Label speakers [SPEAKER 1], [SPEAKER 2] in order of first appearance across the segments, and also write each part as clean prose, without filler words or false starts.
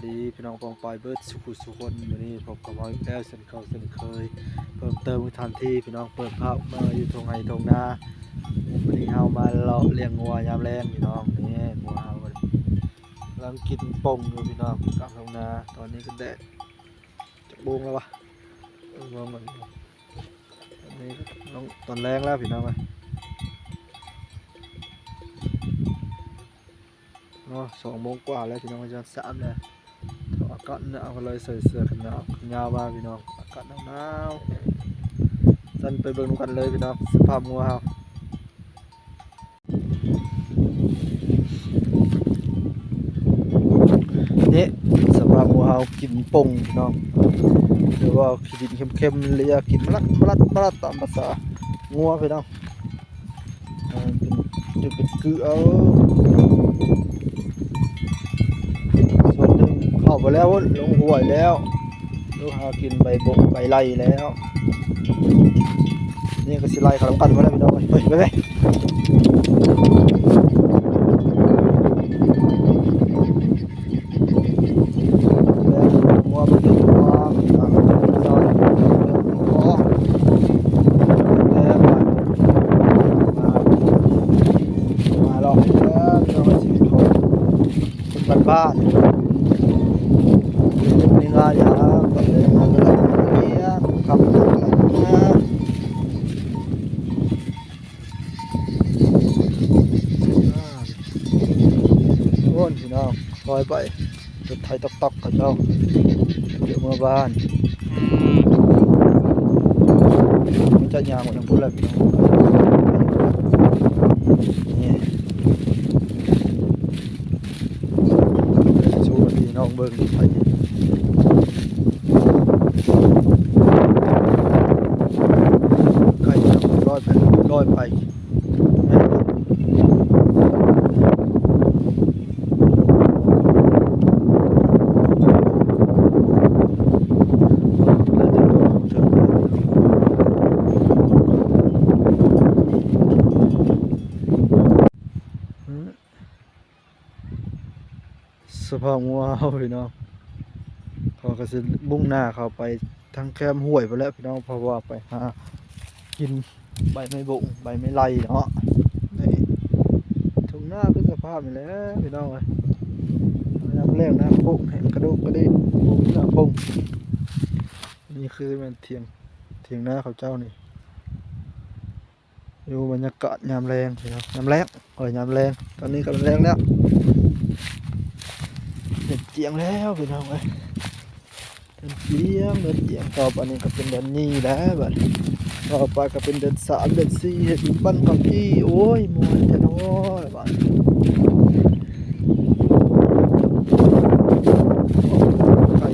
[SPEAKER 1] ดีพี่น้องปองปอยเบิร์ดสุขุสุคนวันนี้ผมกับอีกแล้วเส้นเคยเพิ่มเติมทันทีพี่น้องเปิดภาพมาอยู่ตรงไหนตรงนาวันนี้เฮามาเลาะเลี้ยงงัวยามแรงพี่น้องนี่งัวเฮากำลังกินป่งอยู่พี่น้องกลางตรงนาตอนนี้ก็แดดจะบุงแล้ววะมองมันตอนนี้น้องตอนแรงแล้วพี่น้องเนาะ2 โมงกว่าแล้วพี่น้องจะ3แล้วอากาศหนาวก็เลยใส่เสื้อกันหนาวยาวมาพี่น้องอากาศหนาวสั่นไปเบิ่งกันเลยพี่น้องสภาพงัวเฮานี่สภาพงัวเฮากินป่งพี่น้องหรือว่ากินเข้มๆเลียกินมะลัดตามภาษางัวพี่น้องจะเป็นคือเอาส่วนหนึ่งเข้าไปแล้วลงห้วยแล้วลูกหากินใบบกใบไล่แล้วนี่ก็สิไล่ขลังกันมาแล้วพี่น้องไปงัวมันเป็นงัวมาลองแล้วพี่น้องชีวิตของคนบ้านมีงานอย่างก็เลยงานอะไรเนี่ยทำอะไรนะโอ้ยพี่น้องลอยไปรถไทยตอกกับเจ้าเดี๋ยวมาบ้านมันจะยางหมดทั้งหมดเลยพี่น้องนี่ชูพี่น้องเบิ้งไปไก่ลอยไปสภาพงัวเฮาพี่น้องเขาก็สิมุ่งหน้าเข้าไปทางแคมห้วยไปแล้วพี่น้องเพราะว่าไปหากินใบไม้บงใบไม้ไล่เนาะนี่ทุ่งหน้าก็สภาพนี่แหละพี่น้องเลยน้ำแรงน้ำพุ่งเห็นกระดูกกระดิกพุ่งน้ำพุ่งนี่คือมันเถียงหน้าเขาเจ้านี่อยู่บรรยากาศยามแรงพี่น้องยามแรงยามแรงตอนนี้กำลังแรงแล้วเด็ดเจียงแล้วพี่น้องเลยเดินเจียงต่อไปนี้ก็เป็นเดือนนี้แล้วบัดต่อไปก็เป็นเดือน3 เดือน 4เห็ดปั้นกับพี่โอ้ยมวนจะน้อยบัดไก่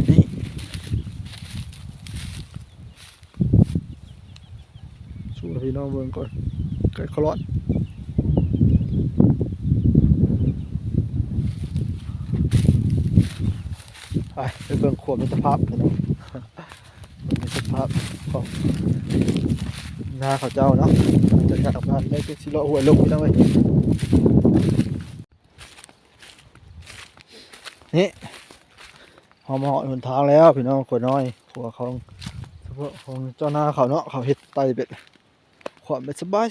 [SPEAKER 1] นี่สู้พี่น้องเบิ่งก่อนไก่ขลอดไปเบิ่งขวดมิตรภาพพี่น้องมิตรภาพของหน้าเขาเจ้าเนาะจะงานออกงานได้เป็นสิโลหัวลงพี่น้องเว้ยนี่หอมเหาะหนทางแล้วพี่น้องขวดน้อยขัวของเจ้าหน้าเขาเนาะเขาเฮ็ดไตเป็ดขวดเป็ดสบา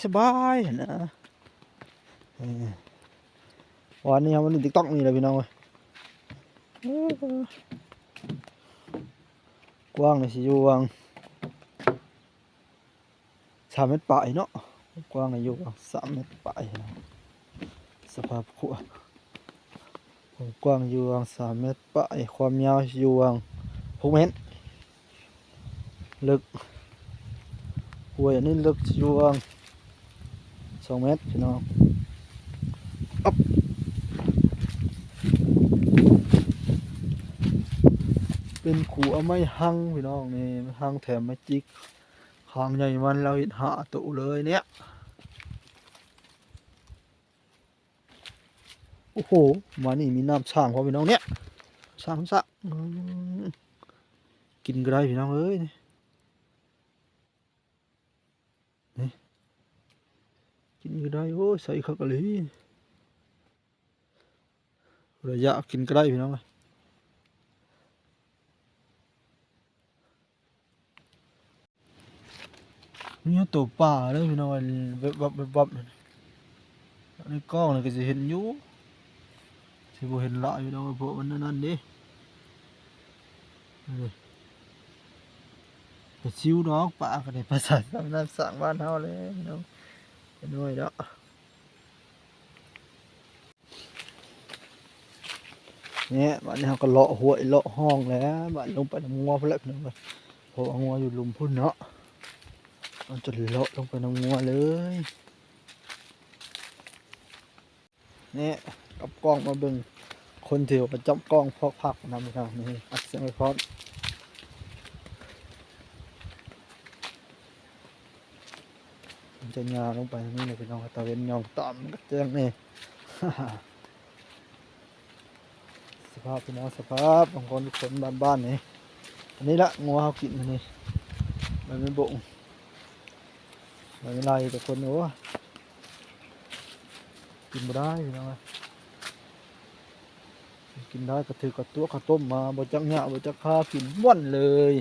[SPEAKER 1] ยนะวันนี้มันติ๊กต็อกนี่เลยพี่น้องเว้ยกว้างเลยสิอยู่วาง3 เมตรปลายเนาะกว้างเลยอยู่วาง3 เมตรปลายสภาพขัวกว้างอยู่วาง3 เมตรปลายความยาวอยู่วาง6 เมตรลึกห้วยอันนี้ลึกอยู่วาง2 เมตรพี่น้องเป็นขู่เอาไม้หั่งพี่น้องนี่หั่งแถมไม้จิกหางใหญ่มันเราเห็นหาตัวเลยเนี่ยโอ้โหมานี่มีน้ำช่างพอพี่น้องเนี่ยช่างสะกินก็ได้พี่น้องเอ้ยนี่กิน นี่ก็ได้โอ้ยใส่ข้าวกะหรี่ระยะกินก็ได้พี่น้องเลยนี่ตัวป่าเลยพี่น้องเว็บวับเว็บวับในกล้องนี่ก็จะเห็นอยู่ที่บ่เห็นหลายพี่น้องเพราะมันนั่นดิไปชิวน้องป่าก็ได้ภาษาสำนักสั่งบ้านเฮาเลยพี่น้องเห็นด้วยเด้อเนี่ยบ้านนี้เขาก็เลาะห้วยเลาะห้องแล้วบ้านลงไปน้ำงัวพุ่นแหละพี่น้องเลยเพราะว่างัวอยู่ลุมพุ่นเนาะมันจะเลาะลงไปน้ำงัวเลยเนี่ยกับกล้องมาเบิ่งคนเที่ยวประจำกล้องพอกผักนำไปทางนี่อัดเสียงไปพร้อมมันจะงาลงไปทางนี้เลยพี่น้องตะเวนยองต่ำก็แจ้งนี่ สภาพพี่น้องสภาพของคนทุกคนบ้านๆนี่อันนี้ละงัวเขากินอันนี้มันไม่บ่งมันไม่ไรแต่คนโอ้กินไม่ได้พี่น้องกินได้ก็ถือกระตัวข้าวต้มมาบ่จักหยาบ่จักข้ากินม่วนเลย